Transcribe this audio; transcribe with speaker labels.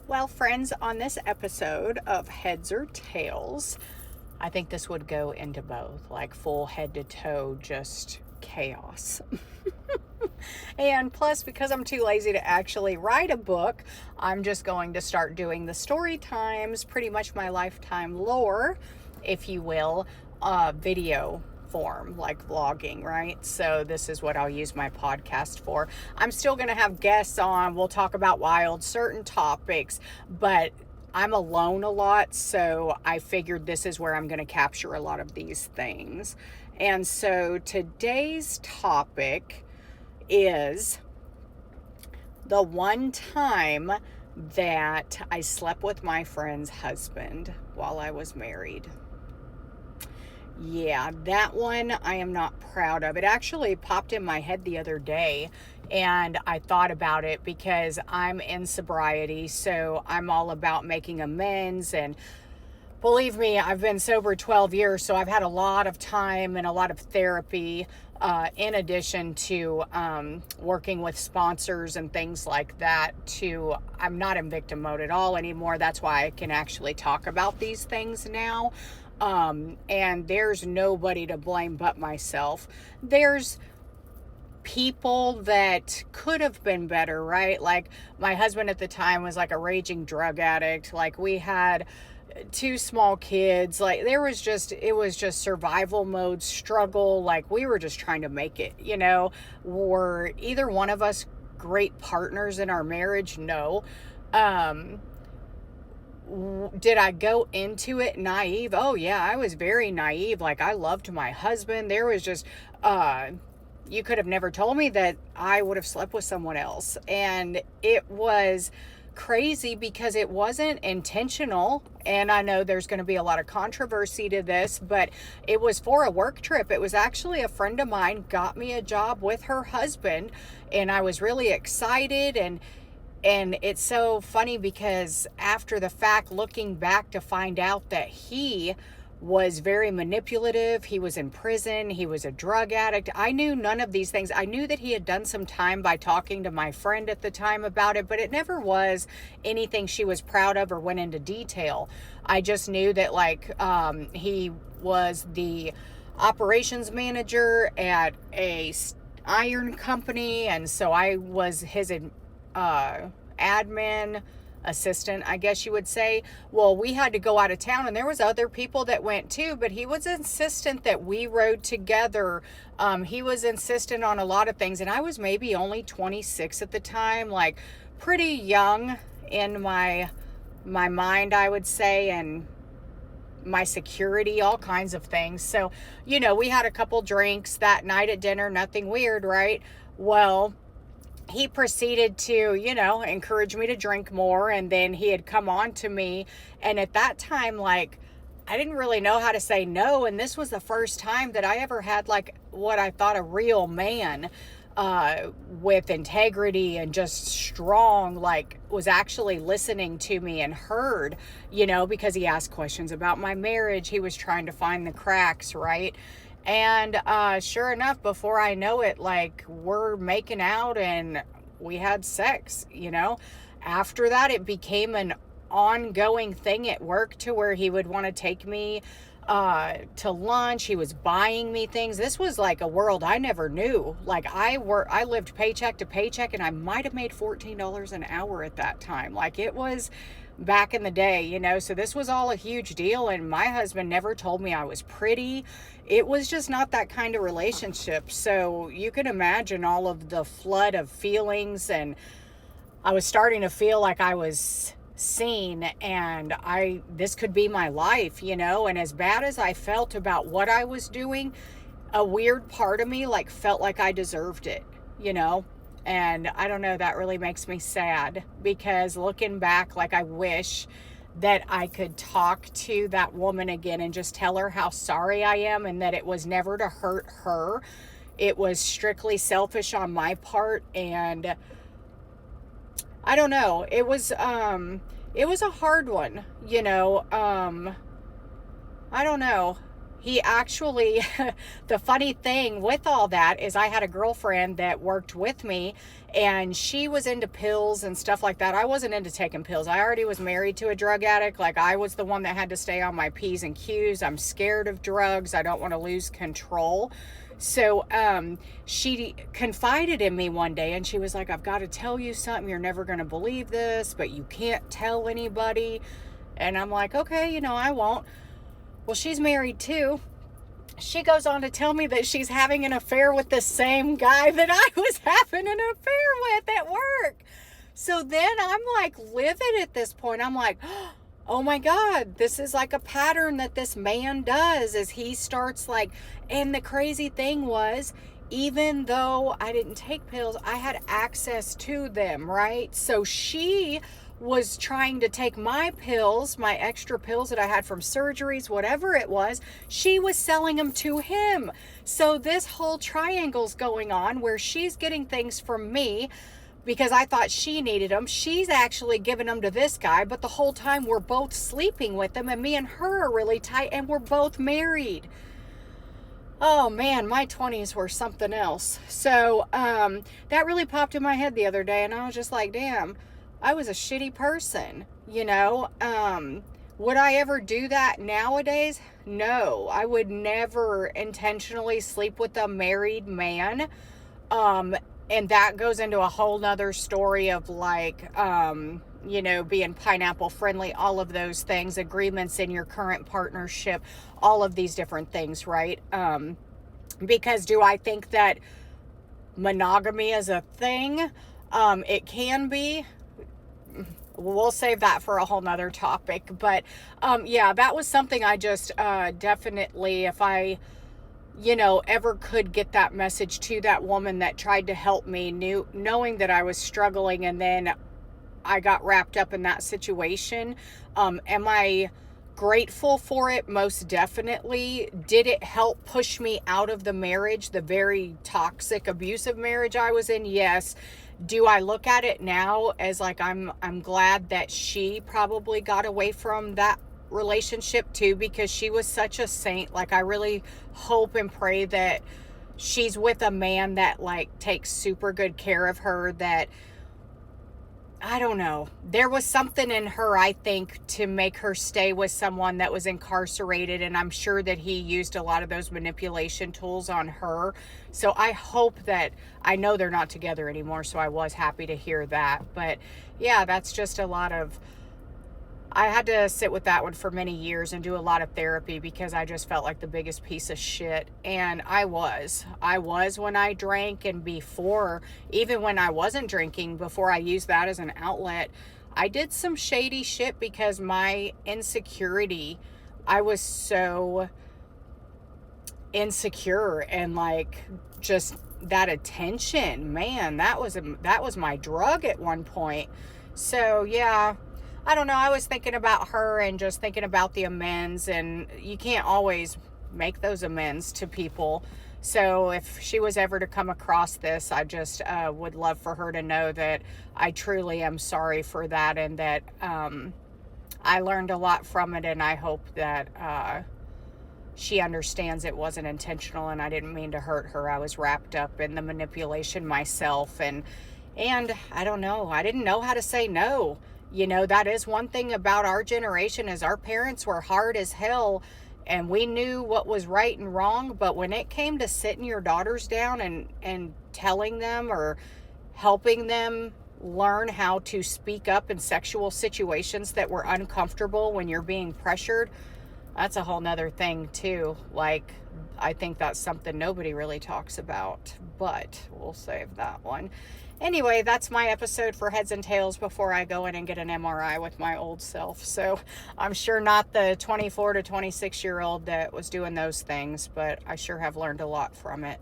Speaker 1: Well, friends, on this episode of Heads or Tails, I think this would go into both, like full head to toe, just chaos. And plus, because I'm too lazy to actually write a book, I'm just going to start doing the story times, pretty much my lifetime lore, if you will, video form, like vlogging, right? So this is what I'll use my podcast for. I'm still going to have guests on. We'll talk about certain topics, but I'm alone a lot, so I figured this is where I'm going to capture a lot of these things. And so today's topic is the one time that I slept with my friend's husband while I was married. Yeah, that one I am not proud of. It actually popped in my head the other day, and I thought about it because I'm in sobriety, so I'm all about making amends. And believe me, I've been sober 12 years, so I've had a lot of time and a lot of therapy, in addition to working with sponsors and things like that. I'm not in victim mode at all anymore. That's why I can actually talk about these things now. And there's nobody to blame but myself. There's people that could have been better, right? Like my husband at the time was like a raging drug addict. Like we had two small kids. Like it was just survival mode, struggle. Like we were just trying to make it, Were either one of us great partners in our marriage? No. Did I go into it naive? Oh yeah, I was very naive. Like I loved my husband. There was just you could have never told me that I would have slept with someone else. And it was crazy because it wasn't intentional. And I know there's going to be a lot of controversy to this, but it was for a work trip. It was actually a friend of mine got me a job with her husband, and I was really excited. And it's so funny because after the fact, looking back to find out that he was very manipulative, he was in prison, he was a drug addict. I knew none of these things. I knew that he had done some time by talking to my friend at the time about it, but it never was anything she was proud of or went into detail. I just knew that he was the operations manager at a iron company, and so I was his admin assistant, I guess you would say. Well, we had to go out of town, and there was other people that went too, but he was insistent that we rode together. He was insistent on a lot of things, and I was maybe only 26 at the time, like pretty young in my mind, I would say, and my security, all kinds of things. So, we had a couple drinks that night at dinner, nothing weird, right? Well, he proceeded to, encourage me to drink more. And then he had come on to me. And at that time, like, I didn't really know how to say no. And this was the first time that I ever had like what I thought a real man, with integrity and just strong, like was actually listening to me and heard, because he asked questions about my marriage. He was trying to find the cracks, right? And sure enough, before I know it, like we're making out and we had sex. After that, it became an ongoing thing at work to where he would want to take me to lunch. He was buying me things. This was like a world I never knew. Like I lived paycheck to paycheck, and I might have made $14 an hour at that time. Like it was back in the day, so this was all a huge deal. And my husband never told me I was pretty. It was just not that kind of relationship. So you can imagine all of the flood of feelings, and I was starting to feel like I was seen, and this could be my life, and as bad as I felt about what I was doing, a weird part of me like felt like I deserved it, and I don't know, that really makes me sad, because looking back, like I wish that I could talk to that woman again and just tell her how sorry I am, and that it was never to hurt her. It was strictly selfish on my part. And I don't know. It was a hard one, I don't know. he actually, the funny thing with all that is I had a girlfriend that worked with me, and she was into pills and stuff like that. I wasn't into taking pills. I already was married to a drug addict. Like, I was the one that had to stay on my P's and Q's. I'm scared of drugs. I don't want to lose control. So she confided in me one day, and she was like, I've got to tell you something. You're never going to believe this, but you can't tell anybody. And I'm like, okay, I won't. Well, she's married too. She goes on to tell me that she's having an affair with the same guy that I was having an affair with at work. So then I'm like livid at this point. I'm like, oh my God, this is like a pattern that this man does, is he starts like, and the crazy thing was, even though I didn't take pills, I had access to them, right? So she was trying to take my pills, my extra pills that I had from surgeries, whatever it was, she was selling them to him. So this whole triangle's going on where she's getting things from me because I thought she needed them. She's actually giving them to this guy, but the whole time we're both sleeping with them, and me and her are really tight, and we're both married. Oh man, my 20s were something else. So that really popped in my head the other day, and I was just like, damn, I was a shitty person, Would I ever do that nowadays? No, I would never intentionally sleep with a married man. And that goes into a whole nother story of like, being pineapple friendly, all of those things, agreements in your current partnership, all of these different things, right? Because do I think that monogamy is a thing? It can be. We'll save that for a whole nother topic. But that was something I just definitely, if I ever could get that message to that woman that tried to help me, knowing that I was struggling, and then I got wrapped up in that situation. Am I grateful for it? Most definitely. Did it help push me out of the marriage, the very toxic, abusive marriage I was in? Yes. Do I look at it now as like, I'm glad that she probably got away from that relationship too, because she was such a saint. Like, I really hope and pray that she's with a man that like takes super good care of her, that, I don't know, there was something in her, I think, to make her stay with someone that was incarcerated, and I'm sure that he used a lot of those manipulation tools on her. So I hope that, I know they're not together anymore, so I was happy to hear that. But yeah, that's just a lot of, I had to sit with that one for many years and do a lot of therapy, because I just felt like the biggest piece of shit. And I was when I drank, and before, even when I wasn't drinking, before I used that as an outlet, I did some shady shit because my insecurity, I was so insecure, and like, just that attention, man, that was my drug at one point. So yeah, I don't know. I was thinking about her and just thinking about the amends, and you can't always make those amends to people. So if she was ever to come across this, I just would love for her to know that I truly am sorry for that, and that I learned a lot from it, and I hope that she understands it wasn't intentional, and I didn't mean to hurt her. I was wrapped up in the manipulation myself, and I don't know. I didn't know how to say no. That is one thing about our generation, is our parents were hard as hell, and we knew what was right and wrong. But when it came to sitting your daughters down and telling them or helping them learn how to speak up in sexual situations that were uncomfortable when you're being pressured, that's a whole nother thing too. Like, I think that's something nobody really talks about, but we'll save that one. Anyway, that's my episode for Heads and Tails before I go in and get an MRI with my old self. So I'm sure not the 24 to 26-year-old that was doing those things, but I sure have learned a lot from it.